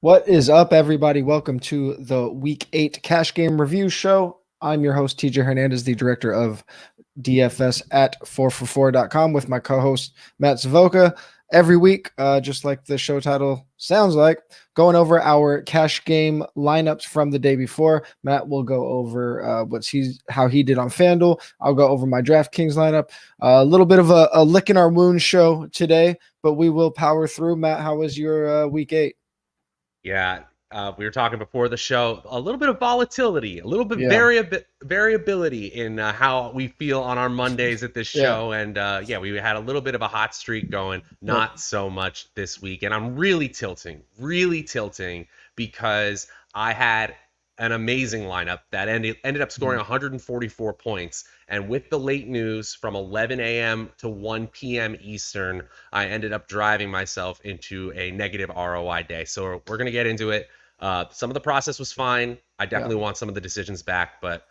What is up, everybody? Welcome to the Week 8 Cash Game Review Show. I'm your host, TJ Hernandez, the director of DFS at 4for4.com with my co-host, Matt Savoca. Every week, just like the show title sounds like, going over our cash game lineups from the day before. Matt will go over how he did on FanDuel. I'll go over my DraftKings lineup. A little bit of a lick in our wound show today, but we will power through. Matt, how was your Week 8? Yeah, we were talking before the show, a little bit of volatility, a little bit variability in how we feel on our Mondays at this show. And we had a little bit of a hot streak going, not so much this week. And I'm really tilting because I had an amazing lineup that ended up scoring 144 points. And with the late news from 11 a.m. to 1 p.m. Eastern, I ended up driving myself into a negative ROI day. So we're going to get into it. Some of the process was fine. I definitely want some of the decisions back, but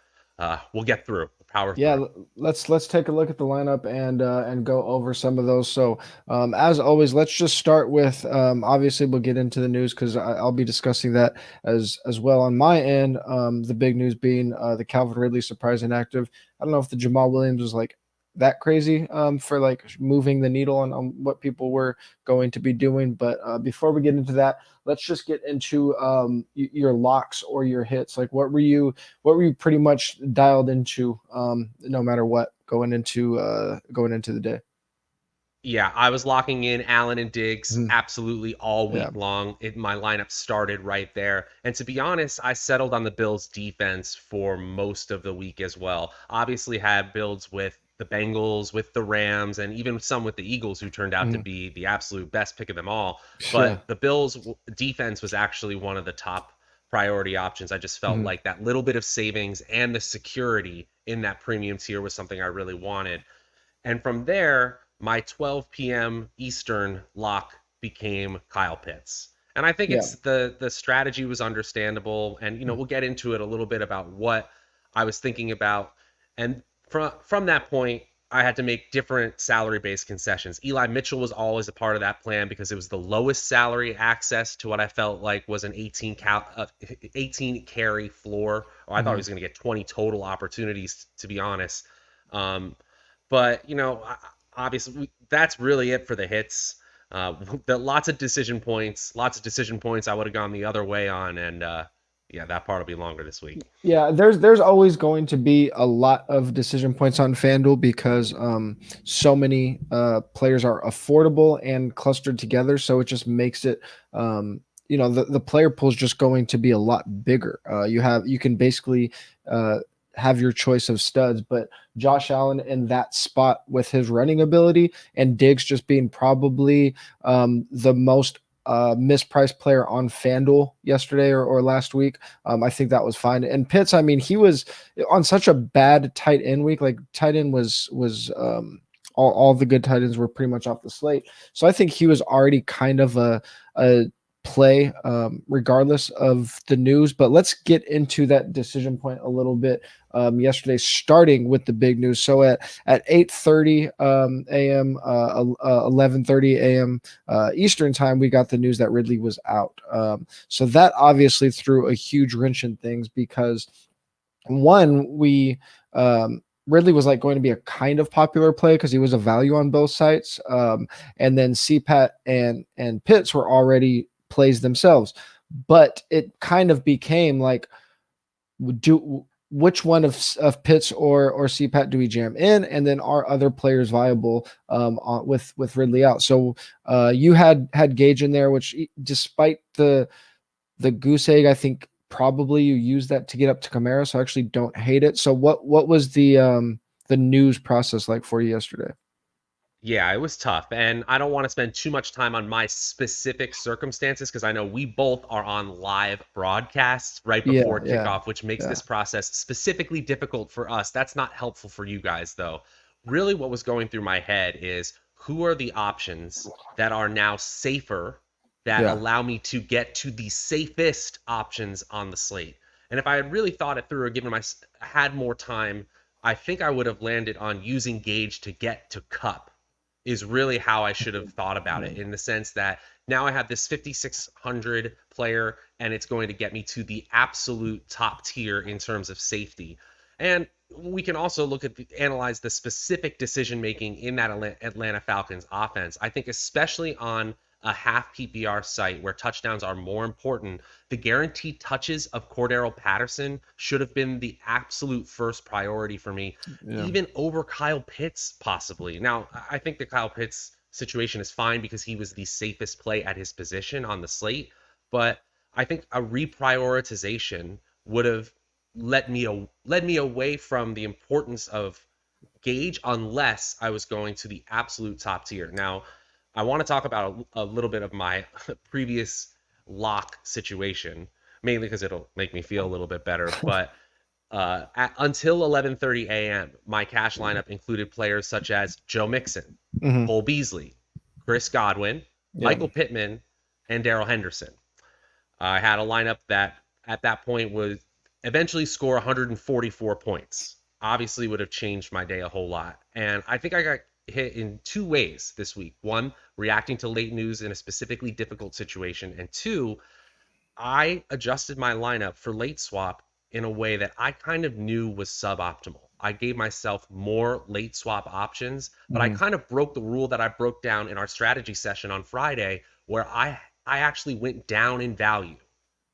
we'll get through. Power through. Let's take a look at the lineup and go over some of those. So as always, let's just start with obviously we'll get into the news because I'll be discussing that as well on my end. The big news being the Calvin Ridley surprise inactive. I don't know if the Jamal Williams was like that crazy for like moving the needle on what people were going to be doing. But before we get into that, let's just get into your locks or your hits. Like what were you pretty much dialed into no matter what going into the day? Yeah, I was locking in Allen and Diggs absolutely all week long. My lineup started right there. And to be honest, I settled on the Bills defense for most of the week as well. Obviously had builds with the Bengals, with the Rams, and even some with the Eagles, who turned out to be the absolute best pick of them all. But the Bills defense was actually one of the top priority options. I just felt like that little bit of savings and the security in that premium tier was something I really wanted. And from there, my 12 p.m. Eastern lock became Kyle Pitts. And I think it's the strategy was understandable. And, we'll get into it a little bit about what I was thinking about. And from that point, I had to make different salary-based concessions. Eli Mitchell was always a part of that plan because it was the lowest salary access to what I felt like was an 18 carry floor. Or I thought he was going to get 20 total opportunities, to be honest. But, obviously, that's really it for the hits. Lots of decision points. I would have gone the other way on, and that part will be longer this week. Yeah, there's always going to be a lot of decision points on FanDuel because so many players are affordable and clustered together, so it just makes it the player pool is just going to be a lot bigger. You can basically have your choice of studs, but Josh Allen in that spot with his running ability and Diggs just being probably the most mispriced player on FanDuel yesterday or last week. I think that was fine. And Pitts, I mean, he was on such a bad tight end week. Like tight end was all the good tight ends were pretty much off the slate. So I think he was already kind of a play regardless of the news. But let's get into that decision point a little bit yesterday, starting with the big news. So at 8:30 a.m., 11:30 a.m. Eastern time, we got the news that Ridley was out. So that obviously threw a huge wrench in things because Ridley was like going to be a kind of popular play because he was a value on both sites. And then CPAT and Pitts were already plays themselves. But it kind of became like, which one of Pitts or CPAT do we jam in? And then are other players viable with Ridley out? So you had Gage in there, which despite the goose egg, I think probably you use that to get up to Kamara, so I actually don't hate it. So what was the news process like for you yesterday? Yeah, it was tough, and I don't want to spend too much time on my specific circumstances because I know we both are on live broadcasts right before kickoff, which makes this process specifically difficult for us. That's not helpful for you guys, though. Really, what was going through my head is who are the options that are now safer that Yeah. allow me to get to the safest options on the slate. And if I had really thought it through or given had more time, I think I would have landed on using Gage to get to Cup is really how I should have thought about it, in the sense that now I have this 5,600 player and it's going to get me to the absolute top tier in terms of safety. And we can also analyze the specific decision making in that Atlanta Falcons offense. I think especially on a half PPR site where touchdowns are more important, the guaranteed touches of Cordero Patterson should have been the absolute first priority for me, Yeah. even over Kyle Pitts possibly. Now, I think the Kyle Pitts situation is fine because he was the safest play at his position on the slate, but I think a reprioritization would have led me away from the importance of Gage unless I was going to the absolute top tier. Now, I want to talk about a little bit of my previous lock situation, mainly because it'll make me feel a little bit better. But until 11:30 a.m., my cash lineup included players such as Joe Mixon, Cole Beasley, Chris Godwin, Michael Pittman, and Darrell Henderson. I had a lineup that at that point would eventually score 144 points. Obviously, would have changed my day a whole lot. And I think I got hit in two ways this week. One, reacting to late news in a specifically difficult situation. And two, I adjusted my lineup for late swap in a way that I kind of knew was suboptimal. I gave myself more late swap options, but I kind of broke the rule that I broke down in our strategy session on Friday, where I actually went down in value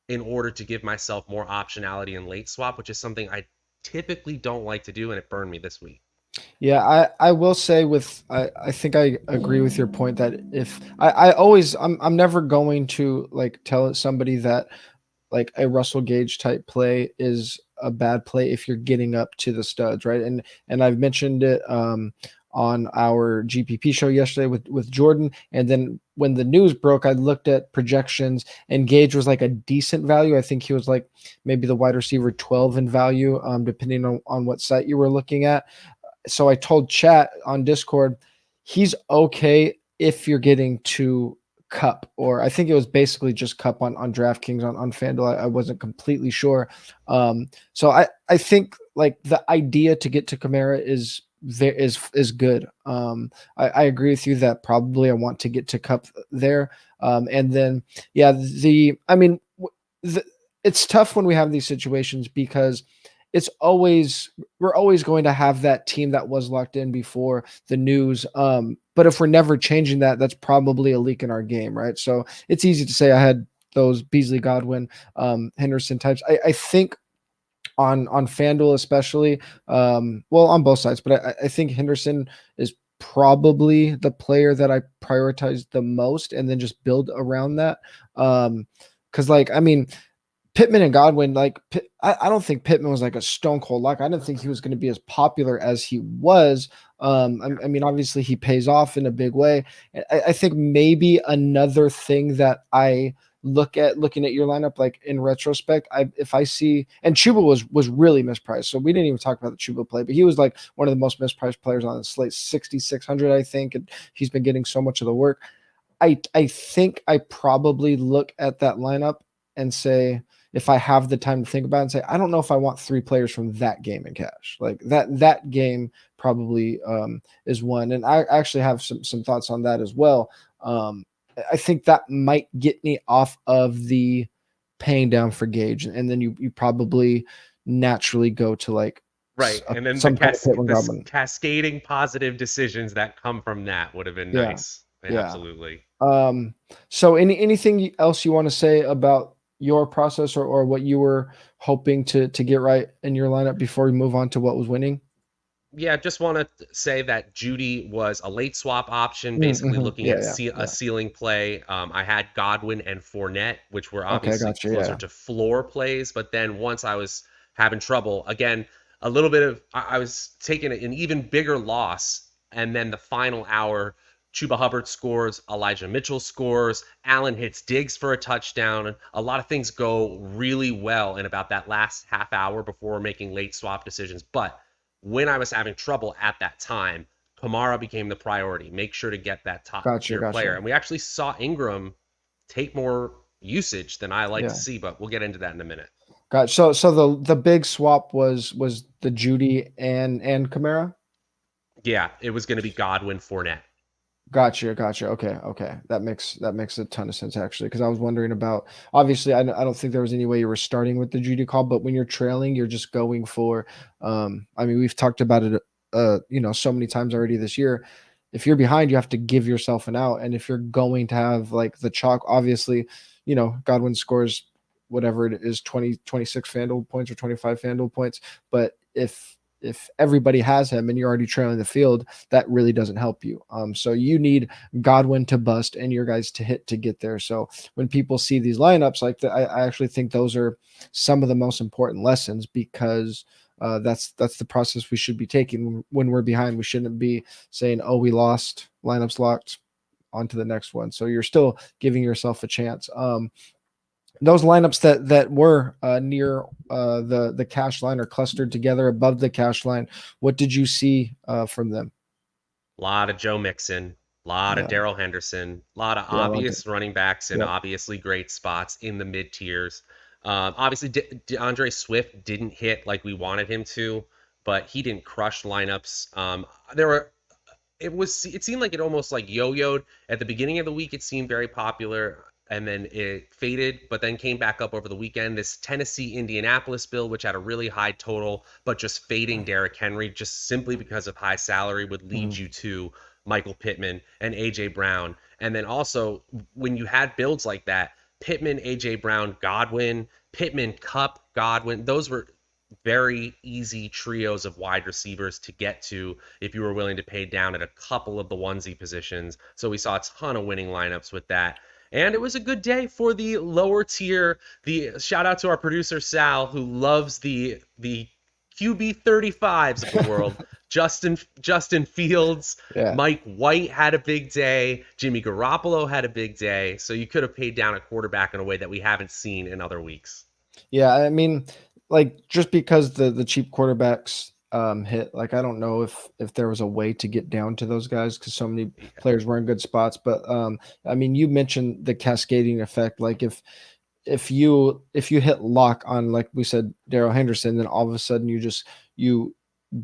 in order to give myself more optionality in late swap, which is something I typically don't like to do, and it burned me this week. Yeah, I will say I think I agree with your point that if I always I'm never going to like tell somebody that like a Russell Gage type play is a bad play if you're getting up to the studs, right? And I've mentioned it on our GPP show yesterday with Jordan, and then when the news broke, I looked at projections, and Gage was like a decent value. I think he was like maybe the wide receiver 12 in value, depending on what site you were looking at. So I told chat on Discord, he's okay if you're getting to Cup, or I think it was basically just Cup on DraftKings on FanDuel. I wasn't completely sure. So I think like the idea to get to Kamara is good. I agree with you that probably I want to get to Cup there. And then yeah, it's tough when we have these situations because we're always going to have that team that was locked in before the news. But if we're never changing that, that's probably a leak in our game, right? So it's easy to say I had those Beasley, Godwin, Henderson types. I think on FanDuel especially, well, on both sides, but I think Henderson is probably the player that I prioritize the most, and then just build around that. Because Pittman and Godwin, like I don't think Pittman was like a stone cold lock. I didn't think he was going to be as popular as he was. Obviously he pays off in a big way. I think maybe another thing that I looking at your lineup, like in retrospect, if I see, and Chuba was really mispriced, so we didn't even talk about the Chuba play, but he was like one of the most mispriced players on the slate, 6,600, I think, and he's been getting so much of the work. I think I probably look at that lineup and say, if I have the time to think about it, and say, I don't know if I want three players from that game in cash. Like that game probably is one. And I actually have some thoughts on that as well. I think that might get me off of the paying down for Gage. And then you probably naturally go to like right. And then the cascading positive decisions that come from that would have been nice. Yeah. Absolutely. So anything else you want to say about your process or what you were hoping to get right in your lineup before we move on to what was winning? Yeah, just want to say that Judy was a late swap option, basically looking at a ceiling play. I had Godwin and Fournette, which were obviously closer to floor plays. But then once I was having trouble, again, a little bit of I was taking an even bigger loss, and then the final hour, Chuba Hubbard scores, Elijah Mitchell scores, Allen hits Diggs for a touchdown. A lot of things go really well in about that last half hour before making late swap decisions. But when I was having trouble at that time, Kamara became the priority. Make sure to get that top tier player. And we actually saw Ingram take more usage than I like to Yeah. see, but we'll get into that in a minute. Got so the big swap was the Judy and Kamara. Yeah, it was going to be Godwin, Fournette. Gotcha. Okay. That makes a ton of sense actually, because I was wondering about obviously I don't think there was any way you were starting with the Judy call, but when you're trailing, you're just going for I mean we've talked about it so many times already this year. If you're behind, you have to give yourself an out. And if you're going to have like the chalk, obviously, Godwin scores whatever it is, 26 FanDuel points or 25 FanDuel points. But if everybody has him and you're already trailing the field, that really doesn't help you. So you need Godwin to bust and your guys to hit to get there. So when people see these lineups like that, I actually think those are some of the most important lessons, because that's the process we should be taking when we're behind. We shouldn't be saying, "Oh, we lost, lineups locked, on to the next one." So you're still giving yourself a chance. Those lineups that were near the cash line or clustered together above the cash line, what did you see from them? A lot of Joe Mixon, a lot of Yeah, Daryl Henderson, a lot of yeah, I like it. obvious running backs and Yep. obviously great spots in the mid tiers. Obviously, DeAndre Swift didn't hit like we wanted him to, but he didn't crush lineups. There were it seemed like it almost like yo-yoed at the beginning of the week. It seemed very popular, and then it faded, but then came back up over the weekend. This Tennessee Indianapolis build, which had a really high total, but just fading Derrick Henry just simply because of high salary, would lead Mhm. you to Michael Pittman and AJ Brown. And then also when you had builds like that, Pittman, AJ Brown, Godwin, Pittman, Cup, Godwin, those were very easy trios of wide receivers to get to if you were willing to pay down at a couple of the onesie positions. So we saw a ton of winning lineups with that. And it was a good day for the lower tier. The shout out to our producer Sal, who loves the QB 35s of the world. Justin Fields, Yeah. Mike White had a big day. Jimmy Garoppolo had a big day. So you could have paid down a quarterback in a way that we haven't seen in other weeks. Yeah, I mean, like just because the cheap quarterbacks hit, like I don't know if there was a way to get down to those guys because so many Yeah. players were in good spots. But I mean, you mentioned the cascading effect. Like if you hit lock on, like we said, Daryl Henderson, then all of a sudden you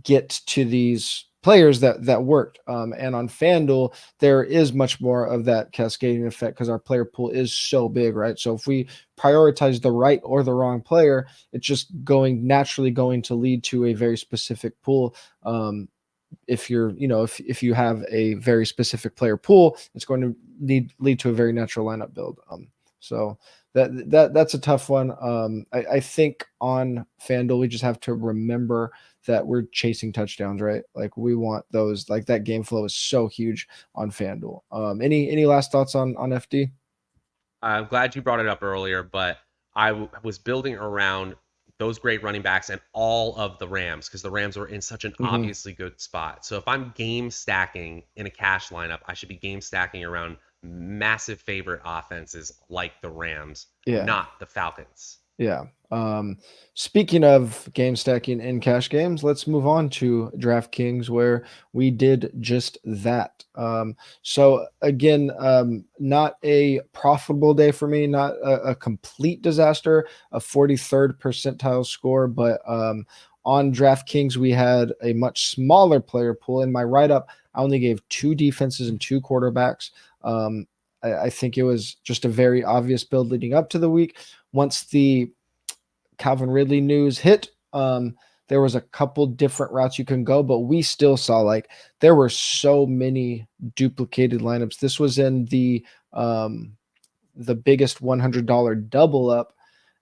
get to these players that worked. And on FanDuel, there is much more of that cascading effect because our player pool is so big, right? So if we prioritize the right or the wrong player, it's just naturally going to lead to a very specific pool. If if you have a very specific player pool, it's going to lead to a very natural lineup build. So that's a tough one. I think on FanDuel we just have to remember that we're chasing touchdowns, right? Like we want those. Like that game flow is so huge on FanDuel. Any last thoughts on FD? I'm glad you brought it up earlier, but was building around those great running backs and all of the Rams because the Rams were in such an Hmm. obviously good spot. So if I'm game stacking in a cash lineup, I should be game stacking around massive favorite offenses like the Rams, Yeah. not the Falcons. Yeah. Speaking of game stacking in cash games, let's move on to DraftKings where we did just that. So again, not a profitable day for me, not a complete disaster, a 43rd percentile score, but on DraftKings we had a much smaller player pool. In my write-up, I only gave two defenses and two quarterbacks. I think it was just a very obvious build leading up to the week. Once the Calvin Ridley news hit, there was a couple different routes you can go, but we still saw like there were so many duplicated lineups. This was in the biggest $100 double up,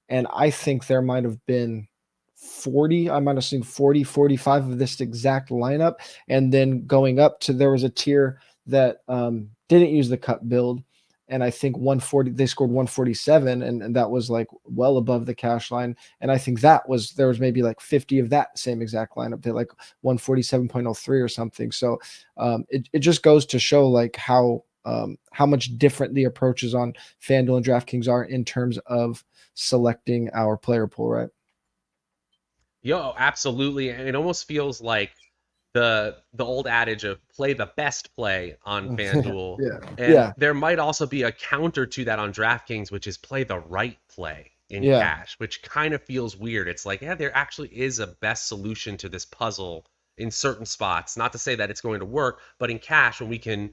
and I think there might have been 40, I might have seen 40, 45 of this exact lineup. And then going up to, there was a tier that didn't use the cut build. And I think 140, they scored 147, and that was like well above the cash line. And I think there was maybe like 50 of that same exact lineup. They like 147.03 or something. So it just goes to show like how much different the approaches on FanDuel and DraftKings are in terms of selecting our player pool, right? Yo, absolutely. And it almost feels like the old adage of play the best play on FanDuel. Yeah. And Yeah. there might also be a counter to that on DraftKings, which is play the right play in Yeah. cash, which kind of feels weird. It's like, yeah, there actually is a best solution to this puzzle in certain spots. Not to say that it's going to work, but in cash, when we can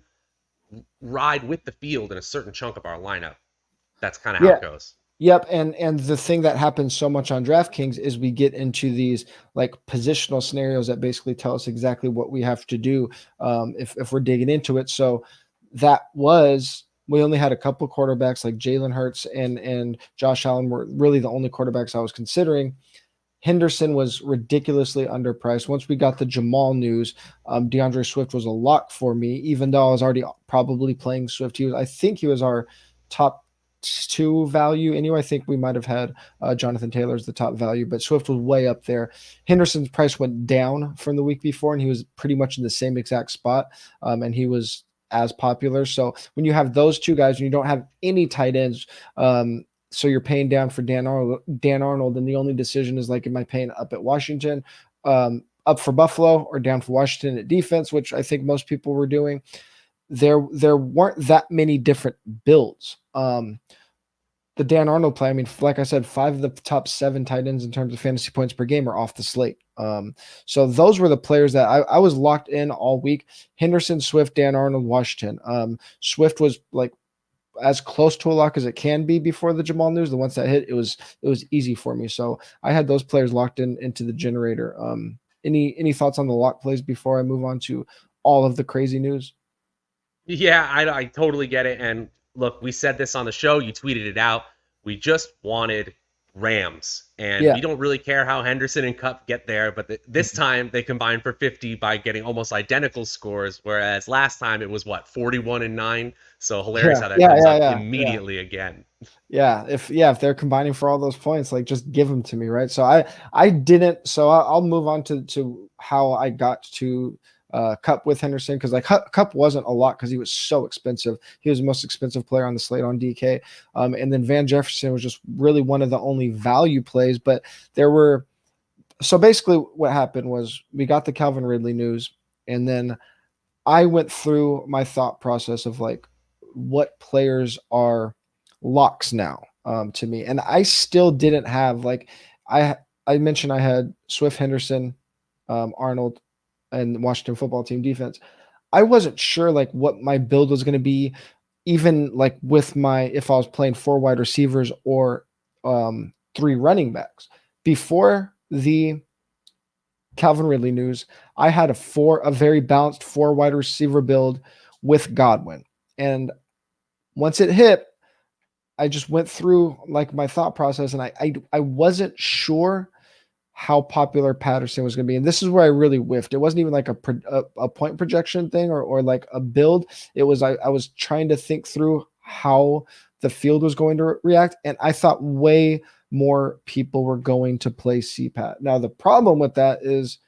ride with the field in a certain chunk of our lineup, that's kind of how Yeah. it goes. Yep, and the thing that happens so much on DraftKings is we get into these like positional scenarios that basically tell us exactly what we have to do if we're digging into it. So we only had a couple quarterbacks like Jalen Hurts and Josh Allen were really the only quarterbacks I was considering. Henderson was ridiculously underpriced. Once we got the Jamal news, DeAndre Swift was a lock for me, even though I was already probably playing Swift. I think he was our top two value anyway. I think we might have had Jonathan Taylor as the top value, but Swift was way up there. Henderson's price went down from the week before, and he was pretty much in the same exact spot, and he was as popular. So when you have those two guys and you don't have any tight ends, so you're paying down for Dan Arnold, and the only decision is like, am I paying up at Washington, up for Buffalo, or down for Washington at defense, which I think most people were doing. There weren't that many different builds. The Dan Arnold play, I mean, like I said, 5 of the top 7 tight ends in terms of fantasy points per game are off the slate. So those were the players that I was locked in all week. Henderson, Swift, Dan Arnold, Washington. Swift was like as close to a lock as it can be before the Jamal news. The ones that hit, it was easy for me. So I had those players locked into the generator. Any thoughts on the lock plays before I move on to all of the crazy news? Yeah, I totally get it. And look, we said this on the show. You tweeted it out. We just wanted Rams, and we don't really care how Henderson and Kupp get there. But this time they combined for 50 by getting almost identical scores, whereas last time it was 41-9. So hilarious how that comes up immediately again. Yeah, if they're combining for all those points, like just give them to me, right? So I didn't. So I'll move on to how I got to Kupp with Henderson, because like Kupp wasn't a lot because he was so expensive. He was the most expensive player on the slate on DK, and then Van Jefferson was just really one of the only value plays. But there were, so basically what happened was we got the Calvin Ridley news, and then I went through my thought process of like what players are locks now to me, and I still didn't have like I mentioned I had Swift, Henderson, Arnold, and Washington football team defense. I wasn't sure like what my build was going to be, even like with if I was playing 4 wide receivers or 3 running backs. Before the Calvin Ridley news, I had a very balanced 4 wide receiver build with Godwin. And once it hit, I just went through like my thought process, and I wasn't sure how popular Patterson was going to be. And this is where I really whiffed. It wasn't even like a point projection thing or like a build. It was, I was trying to think through how the field was going to react. And I thought way more people were going to play CPAT. Now, the problem with that is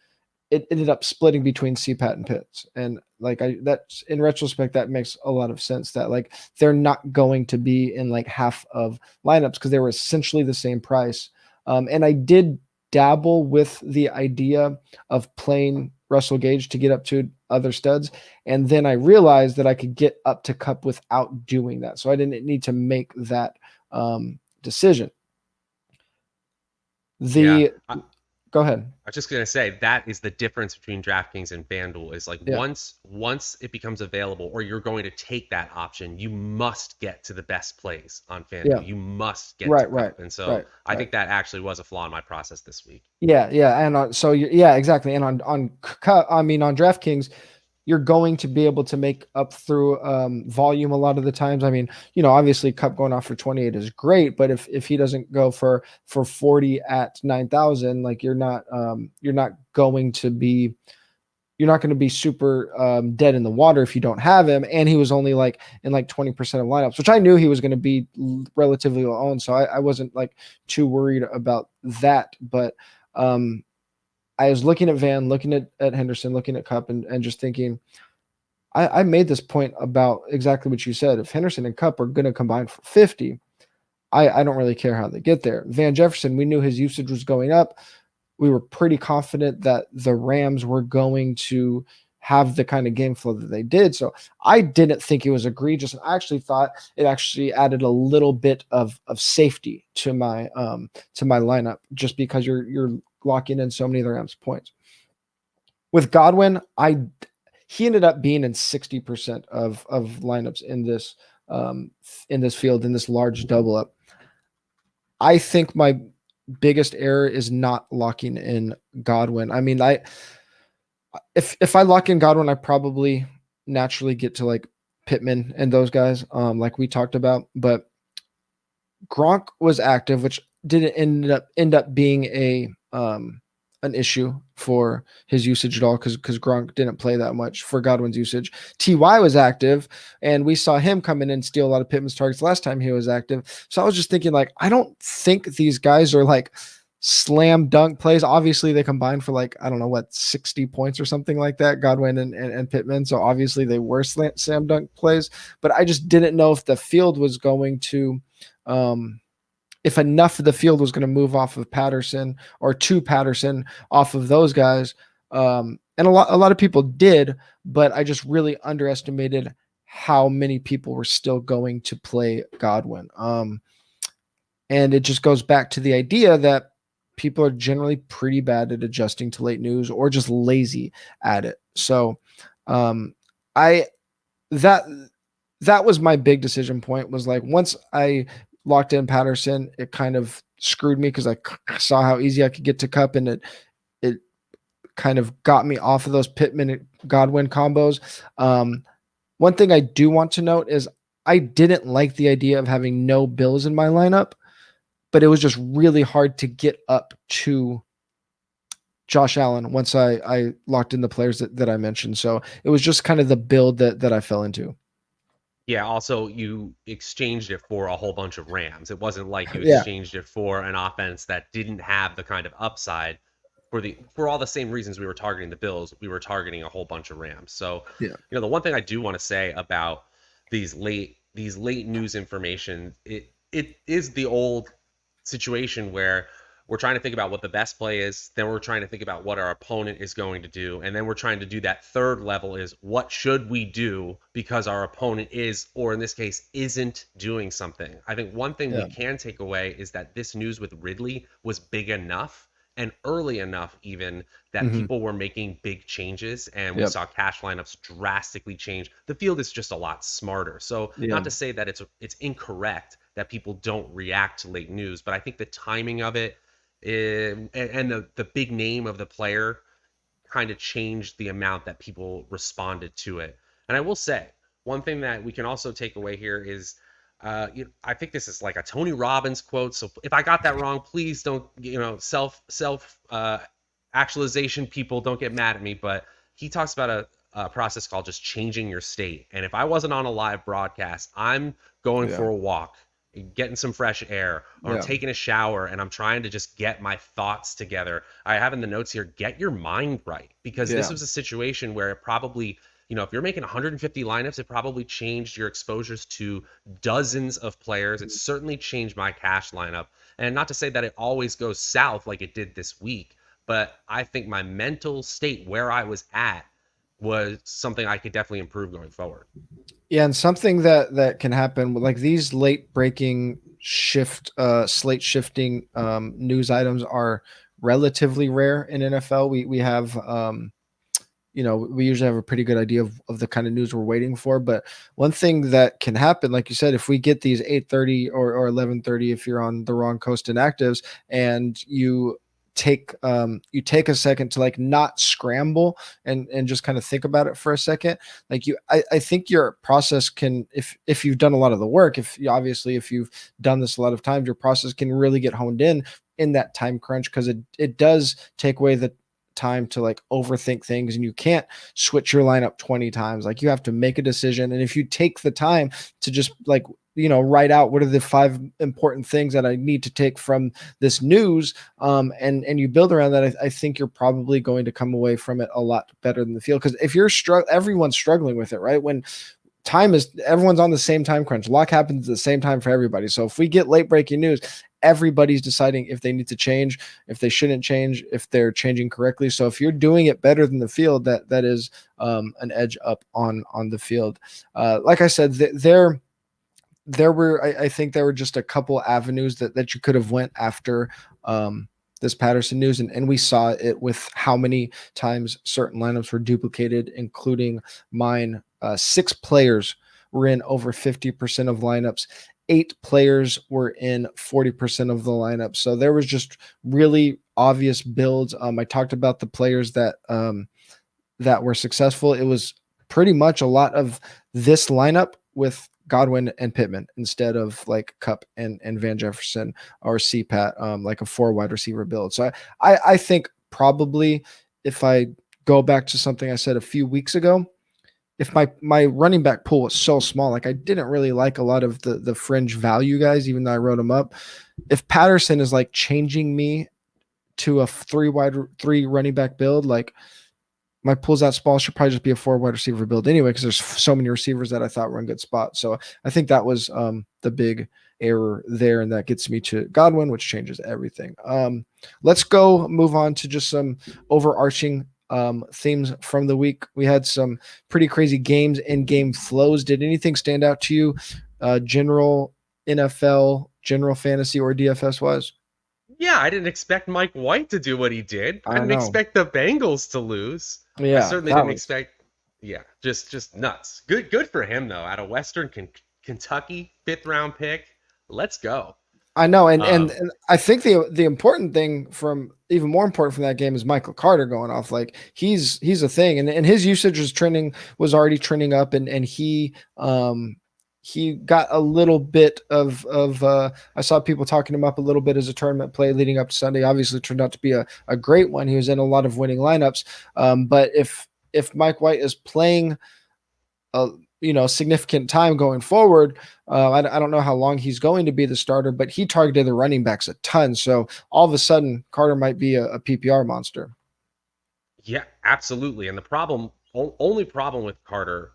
it ended up splitting between CPAT and Pitts. And like that's in retrospect, that makes a lot of sense that like they're not going to be in like half of lineups because they were essentially the same price. And I did dabble with the idea of playing Russell Gage to get up to other studs. And then I realized that I could get up to Kupp without doing that. So I didn't need to make that decision. Go ahead. I was just going to say that is the difference between DraftKings and FanDuel is like once it becomes available or you're going to take that option, you must get to the best plays on FanDuel. Yeah. You must get to Kupp. And so I think that actually was a flaw in my process this week. Yeah. Yeah. And exactly. And on DraftKings, you're going to be able to make up through volume a lot of the times. I mean, obviously Kupp going off for 28 is great, but if he doesn't go for 40 at 9,000, like you're not going to be super dead in the water if you don't have him. And he was only like in like 20% of lineups, which I knew he was going to be relatively low owned. So I wasn't like too worried about that. But I was looking at Van, looking at Henderson, looking at Kupp, and just thinking, I made this point about exactly what you said. If Henderson and Kupp are going to combine for 50, I don't really care how they get there. Van Jefferson, we knew his usage was going up. we were pretty confident that the Rams were going to have the kind of game flow that they did. So I didn't think it was egregious. And I actually thought it actually added a little bit of safety to my lineup, just because you're locking in so many of the Rams points. With Godwin, he ended up being in 60% of lineups in this field, in this large double up. I think my biggest error is not locking in Godwin. I mean, if I lock in Godwin, I probably naturally get to like Pittman and those guys, like we talked about. But Gronk was active, which didn't end up being an issue for his usage at all, because Gronk didn't play that much for Godwin's usage. Ty was active, and we saw him come in and steal a lot of Pittman's targets last time he was active. So I was just thinking, like, I don't think these guys are like slam dunk plays. Obviously they combined for like, I don't know what, 60 points or something like that, Godwin and Pittman. So obviously they were slam dunk plays, but I just didn't know if the field was going to, if enough of the field was going to move off of Patterson or to Patterson off of those guys. And a lot of people did, but I just really underestimated how many people were still going to play Godwin. And it just goes back to the idea that people are generally pretty bad at adjusting to late news, or just lazy at it. So that was my big decision point, was like, once I locked in Patterson, it kind of screwed me, because I saw how easy I could get to Kupp, and it kind of got me off of those Pittman Godwin combos. One thing I do want to note is I didn't like the idea of having no Bills in my lineup, but it was just really hard to get up to Josh Allen once I locked in the players that I mentioned. So it was just kind of the build that I fell into. Yeah, also you exchanged it for a whole bunch of Rams. It wasn't like you exchanged it for an offense that didn't have the kind of upside. For all the same reasons we were targeting the Bills, we were targeting a whole bunch of Rams. So, the one thing I do want to say about these late news information, it is the old situation where we're trying to think about what the best play is, then we're trying to think about what our opponent is going to do, and then we're trying to do that third level, is what should we do because our opponent is, or in this case, isn't doing something. I think one thing we can take away is that this news with Ridley was big enough and early enough even that people were making big changes, and we saw cash lineups drastically change. The field is just a lot smarter. So not to say that it's incorrect that people don't react to late news, but I think the timing of it and the big name of the player kind of changed the amount that people responded to it. And I will say, one thing that we can also take away here is, I think this is like a Tony Robbins quote. So if I got that wrong, please don't, self actualization people, don't get mad at me. But he talks about a process called just changing your state. And if I wasn't on a live broadcast, I'm going for a walk, getting some fresh air, or I'm taking a shower, and I'm trying to just get my thoughts together. I have in the notes here, get your mind right, because this was a situation where it probably, if you're making 150 lineups, it probably changed your exposures to dozens of players. It certainly changed my cash lineup. And not to say that it always goes south like it did this week, but I think my mental state where I was at was something I could definitely improve going forward. Yeah, and something that can happen, like these late breaking slate shifting news items are relatively rare in NFL. We have we usually have a pretty good idea of the kind of news we're waiting for. But one thing that can happen, like you said, if we get these 8:30 or 11:30, if you're on the wrong coast in actives, and you take a second to like not scramble and just kind of think about it for a second, like I think your process can, if you've done a lot of the work, if you've done this a lot of times, your process can really get honed in that time crunch, because it does take away the time to like overthink things, and you can't switch your lineup 20 times. Like, you have to make a decision, and if you take the time to just like write out what are the 5 important things that I need to take from this news, and you build around that, I think you're probably going to come away from it a lot better than the field. Because if you're everyone's struggling with it, right? When everyone's on the same time crunch, lock happens at the same time for everybody. So if we get late breaking news, everybody's deciding if they need to change, if they shouldn't change, if they're changing correctly. So if you're doing it better than the field, that is an edge up on the field. Like I said, there were I think there were just a couple avenues that you could have went after this Patterson news, and we saw it with how many times certain lineups were duplicated, including mine. 6 players were in over 50% of lineups. 8 players were in 40% of the lineup. So there was just really obvious builds. I talked about the players that were successful. It was pretty much a lot of this lineup with Godwin and Pittman instead of like Kupp and Van Jefferson or CPAT, like a 4 wide receiver build. So I think probably if I go back to something I said a few weeks ago, if my running back pool was so small, like I didn't really like a lot of the fringe value guys, even though I wrote them up. If Patterson is like changing me to a 3 running back build, like my pool's that small, should probably just be a 4 wide receiver build anyway, because there's so many receivers that I thought were in good spots. So I think that was the big error there, and that gets me to Godwin, which changes everything. Let's go move on to just some overarching themes from the week. We had some pretty crazy games and game flows. Did anything stand out to you, general NFL, general fantasy, or DFS wise? Yeah, I didn't expect Mike White to do what he did. I didn't know. expect the Bengals to lose. Yeah, I certainly didn't expect. Yeah, just nuts. Good for him though. Out of Western Kentucky, 5th round pick. Let's go. I know, and I think the important thing, from even more important from that game, is Michael Carter going off. Like he's a thing, and his usage was already trending up, and he got a little bit of I saw people talking him up a little bit as a tournament play leading up to Sunday. Obviously turned out to be a great one. He was in a lot of winning lineups. But if Mike White is playing significant time going forward, I don't know how long he's going to be the starter, but he targeted the running backs a ton. So all of a sudden Carter might be a PPR monster. Yeah, absolutely. And the only problem with Carter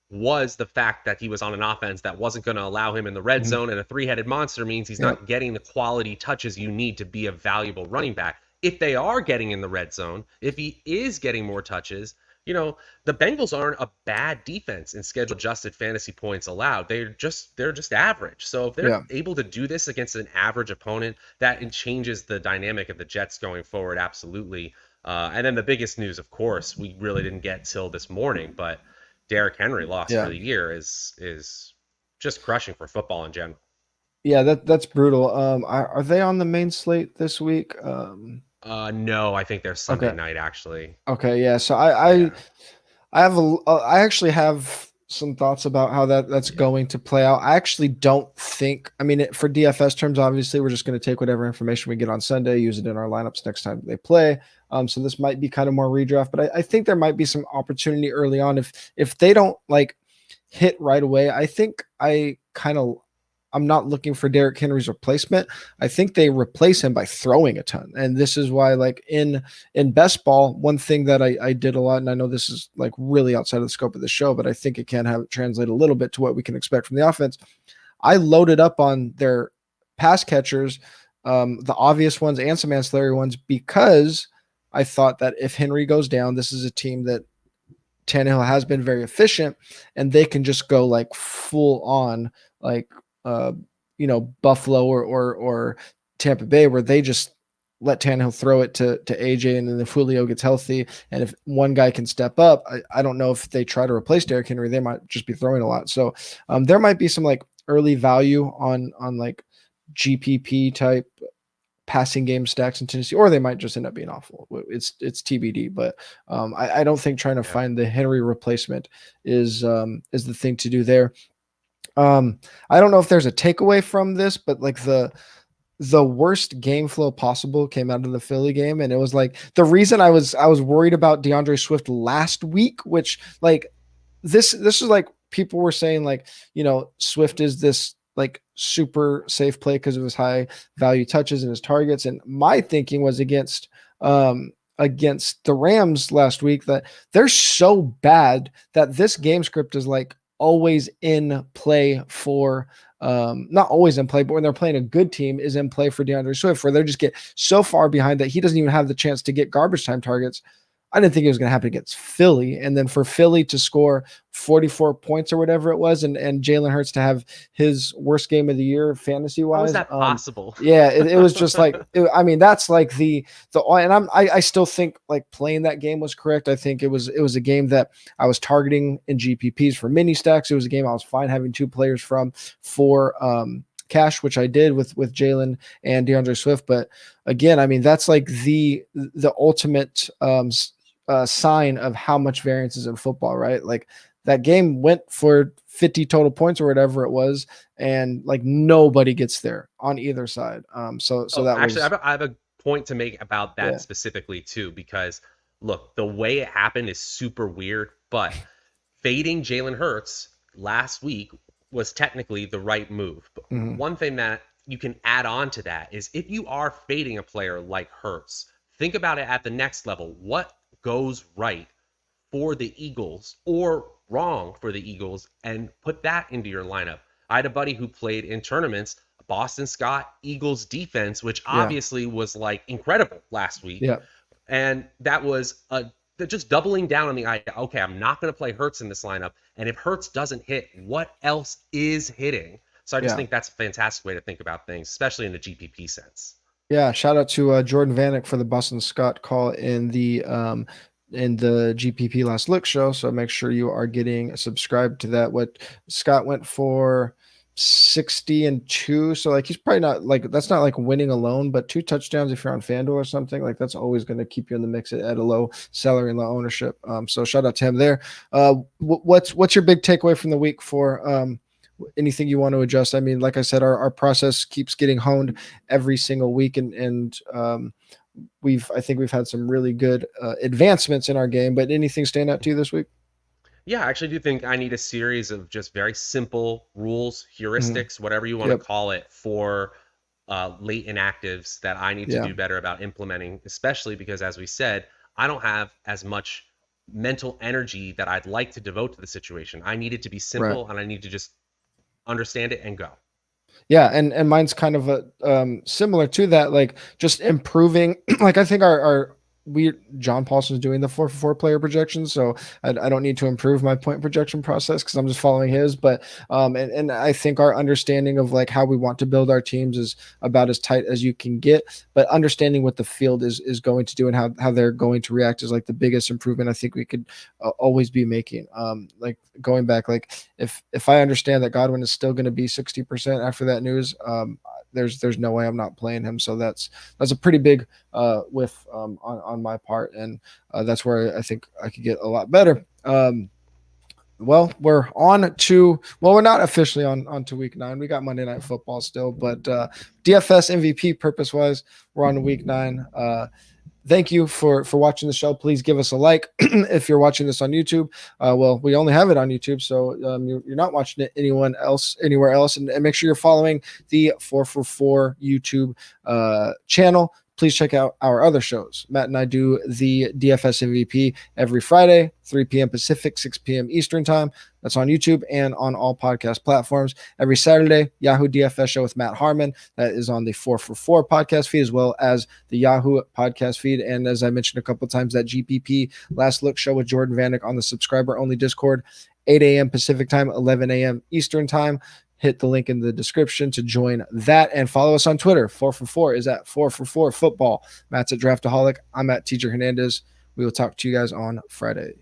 was the fact that he was on an offense that wasn't going to allow him in the red zone, and a 3-headed monster means he's not getting the quality touches you need to be a valuable running back. If they are getting in the red zone, if he is getting more touches, the Bengals aren't a bad defense in schedule adjusted fantasy points allowed. They're just average. So if they're able to do this against an average opponent, that changes the dynamic of the Jets going forward. Absolutely. And then the biggest news, of course, we really didn't get till this morning, but Derrick Henry lost for the year is just crushing for football in general. Yeah, that's brutal. Are they on the main slate this week? No, I think they're Sunday night actually. Okay, yeah. So I actually have some thoughts about how that's going to play out. I actually don't think. I mean, for DFS terms, obviously, we're just going to take whatever information we get on Sunday, use it in our lineups next time they play. So this might be kind of more redraft, but I think there might be some opportunity early on if they don't like hit right away. I think I'm not looking for Derrick Henry's replacement. I think they replace him by throwing a ton. And this is why, like in best ball, one thing that I did a lot, and I know this is like really outside of the scope of the show, but I think it can have it translate a little bit to what we can expect from the offense. I loaded up on their pass catchers, the obvious ones and some ancillary ones, because I thought that if Henry goes down, this is a team that Tannehill has been very efficient, and they can just go like full on, like, Buffalo or Tampa Bay, where they just let Tannehill throw it to AJ, and then if Julio gets healthy, and if one guy can step up, I don't know if they try to replace Derrick Henry, they might just be throwing a lot. So there might be some like early value on like GPP type passing game stacks in Tennessee, or they might just end up being awful. It's TBD, but I don't think trying to find the Henry replacement is the thing to do there. I don't know if there's a takeaway from this, but like the worst game flow possible came out of the Philly game, and it was like the reason I was worried about DeAndre Swift last week, which like this is like people were saying like, Swift is this like super safe play because of his high value touches and his targets, and my thinking was against the Rams last week that they're so bad that this game script is like always in play for not always in play, but when they're playing a good team, is in play for DeAndre Swift, where they just get so far behind that he doesn't even have the chance to get garbage time targets. I didn't think it was going to happen against Philly. And then for Philly to score 44 points or whatever it was, and Jalen Hurts to have his worst game of the year fantasy wise. How is that possible? Yeah, it was just like, that's like and I still think like playing that game was correct. I think it was a game that I was targeting in GPPs for mini stacks. It was a game I was fine having two players from for cash, which I did with Jalen and DeAndre Swift. But again, that's like the ultimate sign of how much variance is in football, right? Like that game went for 50 total points or whatever it was, and like nobody gets there on either side. So that actually, was, I have a point to make about that specifically too, because look, the way it happened is super weird, but fading Jalen Hurts last week was technically the right move. But one thing that you can add on to that is if you are fading a player like Hurts, think about it at the next level. What goes right for the Eagles or wrong for the Eagles, and put that into your lineup. I had a buddy who played in tournaments, Boston Scott Eagles defense, which obviously was like incredible last week. Yeah. And that was just doubling down on the idea, okay, I'm not going to play Hurts in this lineup. And if Hurts doesn't hit, what else is hitting? So I just think that's a fantastic way to think about things, especially in the GPP sense. Yeah, shout out to Jordan Vanek for the Boston Scott call in the GPP Last Look show. So make sure you are getting subscribed to that. What Scott went for 60-2. So like he's probably not like, that's not like winning alone, but 2 touchdowns if you're on FanDuel or something, like that's always going to keep you in the mix at a low salary and low ownership. So shout out to him there. What's your big takeaway from the week for anything you want to adjust? I mean, like I said, our process keeps getting honed every single week, and I think we've had some really good advancements in our game. But anything stand out to you this week? Yeah, I actually do think I need a series of just very simple rules, heuristics, whatever you want to call it, for late inactives that I need to do better about implementing, especially because, as we said, I don't have as much mental energy that I'd like to devote to the situation. I need it to be simple, and I need to just understand it and go. Yeah, and mine's kind of similar to that, like just improving. Like I think our John Paulson's doing the 4-for-4 player projections, so I don't need to improve my point projection process because I'm just following his. But and I think our understanding of like how we want to build our teams is about as tight as you can get. But understanding what the field is going to do and how they're going to react is like the biggest improvement I think we could always be making. Like going back, like if I understand that Godwin is still going to be 60% after that news, there's no way I'm not playing him. So that's a pretty big whiff on my part, and that's where I think I could get a lot better. Well, we're not officially on to week 9. We got Monday Night Football still, but DFS MVP purpose wise, we're on to week 9. Thank you for watching the show. Please give us a like if you're watching this on YouTube. Well, we only have it on YouTube, so you're not watching it anywhere else. And make sure you're following the 4for4 YouTube channel. Please check out our other shows. Matt and I do the DFS MVP every Friday, 3 p.m. Pacific, 6 p.m. Eastern time. That's on YouTube and on all podcast platforms. Every Saturday, Yahoo DFS show with Matt Harmon. That is on the 4for4 podcast feed, as well as the Yahoo podcast feed. And as I mentioned a couple of times, that GPP Last Look show with Jordan Vanek on the subscriber-only Discord, 8 a.m. Pacific time, 11 a.m. Eastern time. Hit the link in the description to join that, and follow us on Twitter. 4for4 is at 4for4 football. Matt's at Draftaholic. I'm at Teacher Hernandez. We will talk to you guys on Friday.